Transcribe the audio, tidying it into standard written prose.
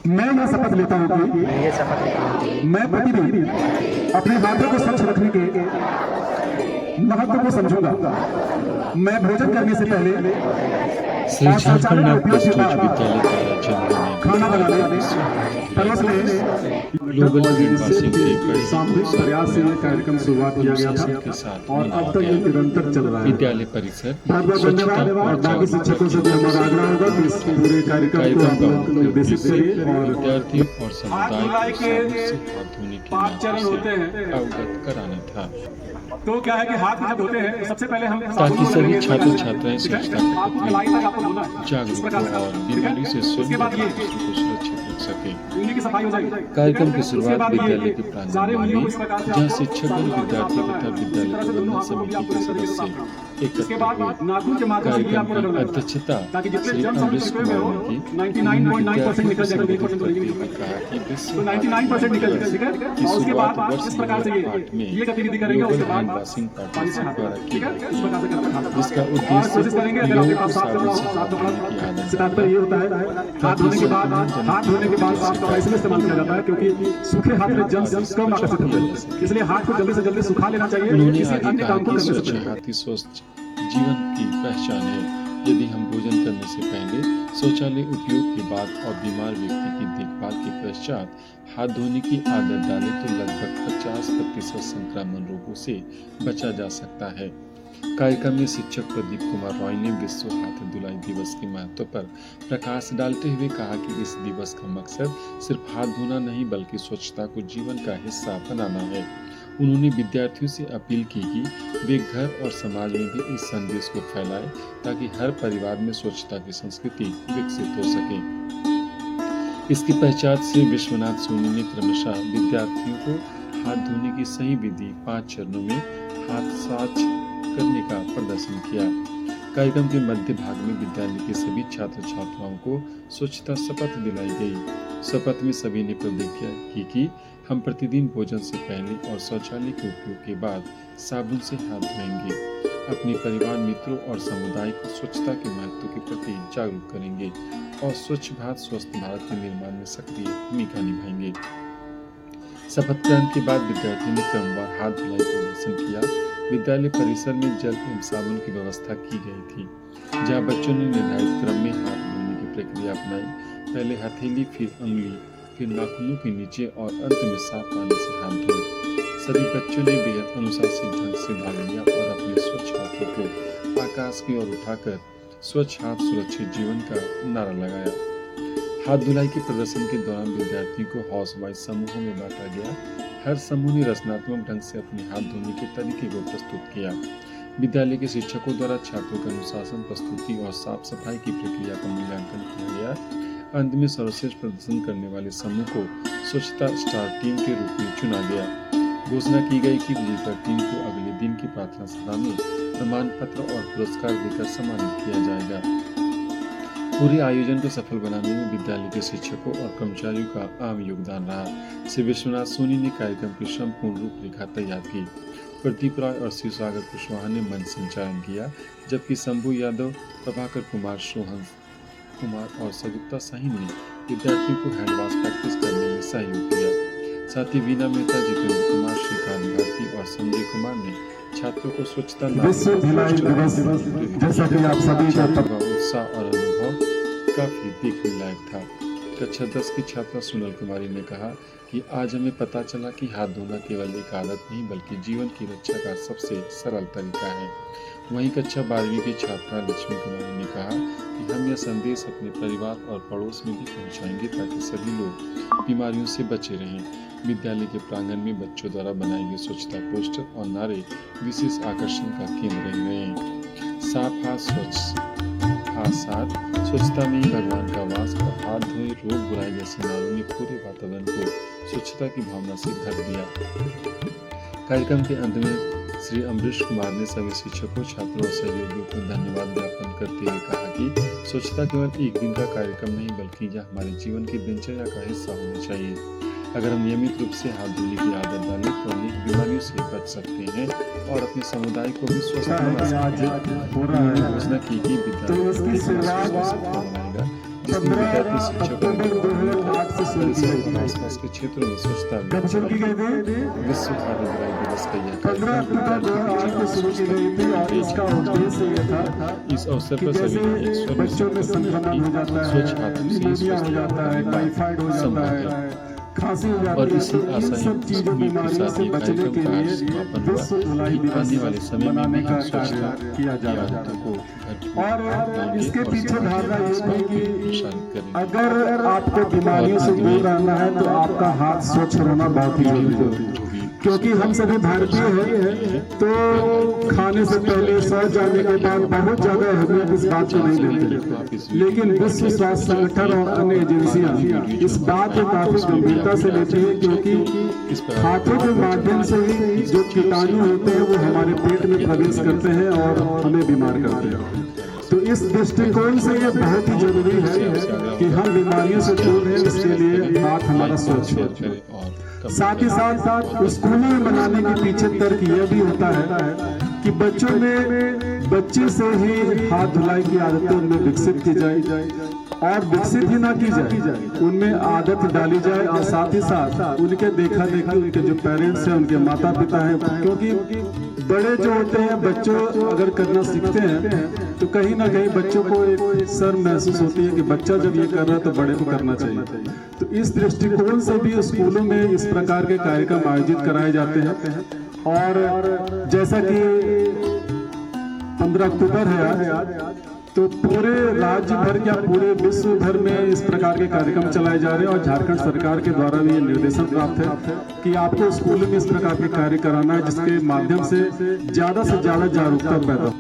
मैं ये शपथ लेता हूँ कि मैं प्रतिदिन अपने हाथों को स्वच्छ रखने के महत्व को समझूंगा। मैं भोजन करने से पहले श्री और झारखंड शौचालय में नाथ उपयोग के प्रेस्टीज बाद विद्यालय द्वारा जन्म खाना बनाने, परोसने ग्लोबल और यूनिवर्सिटी के बड़े सामूहिक प्रयास से यह कार्यक्रम शुरुआत किया गया के था साथ और अब तक ये निरंतर चल रहा है। विद्यालय परिसर बहुत बहुत स्वच्छता धन्यवाद और बाकी जागरूकता शिक्षकों से भी हमारा आग्रह होगा कि इस पूरे कार्यक्रम को आप लोग निर्देशित करिए और विद्यार्थियों और समुदाय को के साबुन से हाथ धोने के 5 चरण महत्व होते से हैं। अवगत कराना था, तो क्या है कि हाथ जब धोते हैं सबसे पहले हम ताकि सभी छात्र छात्राएं ठीक है? स्वच्छता के आपको प्रति कलाई तक आपको धोना है इस जागरूक प्रकार से हो और ठीक है? बीमारी से उसके स्वयं बाद और ये दूसरों को सुरक्षित रख सके। उंगली की सफाई हो जाएगी ठीक है? कार्यक्रम की उसके शुरुआत बाद ये विद्यालय के सारे प्रांगण उंगलियों में को इस प्रकार से जहाँ आपको शिक्षकगण साफ विद्यार्थी करना तथा है। इस विद्यालय तरह से प्रबंधन दोनों हाथों को भी समिति आपको के इस तरीके से साफ सदस्य करना है। इसके एकत्र बाद हुए। नाखून के माध्यम से भी कार्यक्रम आपको की रगड़ना है अध्यक्षता ताकि जितने श्री जर्म्स हम अमरीश छुपे हुए कुमार हो ने की। 99.9% निकल जाएंगे, 1% तो करते नहीं हुए निकलेंगे। कहा कि विश्व तो हाथ 99% निकल दिवस जाएगा, ठीक है? की और उसके शुरुआत बाद वर्ष इस प्रकार से 2008 में ये गतिविधि करेंगे, ग्लोबल उसके बाद हैंड वॉशिंग पानी से पार्टनरशिप हाथ द्वारा धोना, की ठीक है? गई इस प्रकार से करना है। जिसका और उद्देश्य कोशिश करेंगे अगर लोगों आपके को पास साफ साबुन कपड़ा से हो, साफ हाथ कपड़ा धोने की आदत से तात्पर्य ये होता है हाथ धोने के बाद साफ कपड़ा इसलिए इस्तेमाल किया जाता है क्योंकि सूखे हाथ में जर्म्स कम आकर्षित होते हैं, इसलिए हाथ को जल्दी से जल्दी सुखा लेना चाहिए उन्होंने किसी आगे अन्य कहा काम को कि करने से स्वच्छ पहले। हाथ ही स्वस्थ जीवन की पहचान है। यदि हम भोजन करने से पहले, शौचालय उपयोग के बाद और बीमार व्यक्ति की देखभाल के पश्चात हाथ धोने की आदत डालें तो लगभग 50% संक्रामक रोगों से बचा जा सकता है। कार्यक्रम में शिक्षक प्रदीप कुमार रॉय ने विश्व हाथ धुलाई दिवस के महत्व पर प्रकाश डालते हुए कहा कि इस दिवस का मकसद सिर्फ हाथ धोना नहीं बल्कि स्वच्छता को जीवन का हिस्सा बनाना है। उन्होंने विद्यार्थियों से अपील की कि वे घर और समाज में भी इस संदेश को फैलाएं ताकि हर परिवार में स्वच्छता की संस्कृति विकसित हो सके। इसके पश्चात श्री विश्वनाथ सोनी ने क्रमशः विद्यार्थियों को हाथ धोने की सही विधि 5 चरणों में हाथ साफ करने का प्रदर्शन किया। कार्यक्रम के मध्य भाग में विद्यालय के सभी छात्र छात्राओं को स्वच्छता शपथ दिलाई गई। शपथ में सभी ने प्रतिज्ञा की कि हम प्रतिदिन भोजन से पहले और शौचालय के उपयोग के बाद साबुन से हाथ धोएंगे, अपने परिवार, मित्रों और समुदाय को स्वच्छता के महत्व के प्रति जागरूक करेंगे और स्वच्छ भारत स्वस्थ भारत के निर्माण में सक्रिय भूमिका निभाएंगे। शपथ ग्रहण के बाद विद्यार्थियों ने क्रमवार हाथ धुलाई प्रदर्शन किया। विद्यालय परिसर में जल एवं साबुन की व्यवस्था की गई थी, जहां बच्चों ने निर्धारित क्रम में हाथ धोने की प्रक्रिया अपनाई। पहले हथेली, फिर अंगुली, फिर नाखूनों के नीचे और अंत में साफ पानी से हाथ धोए। सभी बच्चों ने बेहद अनुशासित ढंग से भाग लिया और अपने स्वच्छ हाथों को आकाश की ओर उठाकर स्वच्छ हाथ सुरक्षित जीवन का नारा लगाया। हाथ धुलाई के प्रदर्शन के दौरान विद्यार्थियों को हाउस वाइज समूहों में बांटा गया। हर समूह ने रचनात्मक ढंग से अपने हाथ धोने के तरीके को प्रस्तुत किया। विद्यालय के शिक्षकों द्वारा छात्रों का अनुशासन, प्रस्तुति और साफ सफाई की प्रक्रिया का मूल्यांकन किया गया। अंत में सर्वश्रेष्ठ प्रदर्शन करने वाले समूह को स्वच्छता स्टार टीम के रूप में चुना गया। घोषणा की गई कि विजेता टीम को अगले दिन की प्रार्थना सभा में प्रमाण पत्र और पुरस्कार देकर सम्मानित किया जाएगा। पूरे आयोजन को सफल बनाने में विद्यालय के शिक्षकों और कर्मचारियों का अहम योगदान रहा। श्री विश्वनाथ सोनी ने कार्यक्रम की संपूर्ण रूपरेखा तैयार की। प्रदीप राय और शिव सागर कुशवाहा ने मंच संचालन किया, जबकि शंभू यादव, प्रभाकर कुमार, सोहन कुमार और सगुप्ता साहिन ने विद्यार्थियों को हैंडवाश प्रैक्टिस करने में सहयोग किया। साथ ही वीना मेहता, जितेंद्र कुमार, श्रीकांत भारती और संजय कुमार ने छात्रों को स्वच्छता विश्व धुलाई दिवस जैसा कि आप सभी का उत्साह और अनुभव काफी देखने लायक था। कक्षा 10 की छात्रा सुनल कुमारी ने कहा कि आज हमें पता चला कि हाथ धोना केवल एक आदत नहीं बल्कि जीवन की रक्षा का सबसे सरल तरीका है। वहीं कक्षा 12वीं की छात्रा लक्ष्मी कुमारी ने कहा कि हम यह संदेश अपने परिवार और पड़ोस में भी पहुंचाएंगे ताकि सभी लोग बीमारियों से बचे रहें। विद्यालय के प्रांगण में बच्चों द्वारा बनाए गए स्वच्छता पोस्टर और नारे विशेष आकर्षण का केंद्र रहे हैं। साफ हाथ, स्वच्छ हाथ साथ, स्वच्छता में ही भगवान का वास और हाथ धोए रोग बुराई जैसे नारों ने पूरे वातावरण को स्वच्छता की भावना से भर दिया। कार्यक्रम के अंत में श्री अमरीश कुमार ने सभी शिक्षकों, छात्रों और सहयोगियों को धन्यवाद ज्ञापन करते हुए कहा कि स्वच्छता केवल एक दिन का कार्यक्रम नहीं बल्कि यह हमारे जीवन की दिनचर्या का हिस्सा होना चाहिए। अगर हम नियमित रूप से हाथ धोने की आदत डालें तो अनेक बीमारियों से बच सकते हैं और अपने समुदाय को भी स्वस्थ बना सकते हैं। उन्होंने घोषणा की कि विद्यालय बनाएगा जिसमें विद्यार्थी शिक्षकों परिसर और आसपास के क्षेत्रों में स्वच्छता कब शुरू की गई थी? विश्व खाद्य बुराई दिवस का यह 15 अक्टूबर 2008 को शुरू की गई थी और इसका उद्देश्य ये था इस अवसर कि पर सभी जैसे ने एक स्वर बच्चों में संक्रमण हो जाता है, स्वच्छ हाथों से निमोनिया हो जाता है, टाइफाइड हो जाता है, खांसी हो जाती और है, इसी तो इन आशा सब चीजों बीमारियों से बचने के लिए विश्व धुलाई आने वाले दिवस समय में मनाने का भी कार्य किया जा रहा है। और इसके पीछे धारणा ये थी कि अगर आपको बीमारियों से दूर रहना है तो आपका हाथ स्वच्छ होना बहुत ही जरूरी है। क्योंकि हम सभी भारतीय हैं, तो खाने से पहले शौच जाने के बाद बहुत ज्यादा अहमियत इस बात को नहीं देते, लेकिन विश्व स्वास्थ्य संगठन और अन्य एजेंसियां इस बात को काफी गंभीरता से लेती है, क्योंकि हाथों के माध्यम से ही जो कीटाणु होते हैं वो हमारे पेट में प्रवेश करते हैं और हमें बीमार करते हैं। तो इस दृष्टिकोण से ये बहुत ही जरूरी है कि हम बीमारियों से दूर रहें, इसके लिए हाथ हमारा स्वच्छ हो। साथ ही साथ स्कूलों में मनाने के पीछे तर्क यह भी होता है कि बच्चों में बच्चे से ही हाथ धुलाई की आदतें उनमें विकसित की जाए और विकसित ही ना की जाए, उनमें आदत डाली जाए और साथ ही साथ उनके देखा देखी उनके जो पेरेंट्स हैं, उनके माता पिता हैं, क्योंकि बड़े जो होते हैं बच्चों अगर करना सीखते हैं तो कहीं ना कहीं बच्चों को एक शर्म महसूस होती है कि बच्चा जब ये कर रहा है तो बड़े को करना चाहिए। तो इस दृष्टिकोण से भी स्कूलों में इस प्रकार के कार्यक्रम आयोजित कराए जाते हैं। और जैसा कि 15 अक्टूबर है आज, तो पूरे राज्य भर या पूरे विश्व भर में इस प्रकार के कार्यक्रम चलाए जा रहे हैं और झारखंड सरकार के द्वारा भी ये निर्देशन प्राप्त है कि आपको स्कूल में इस प्रकार के कार्य कराना है जिसके माध्यम से ज्यादा जागरूकता पैदा हो।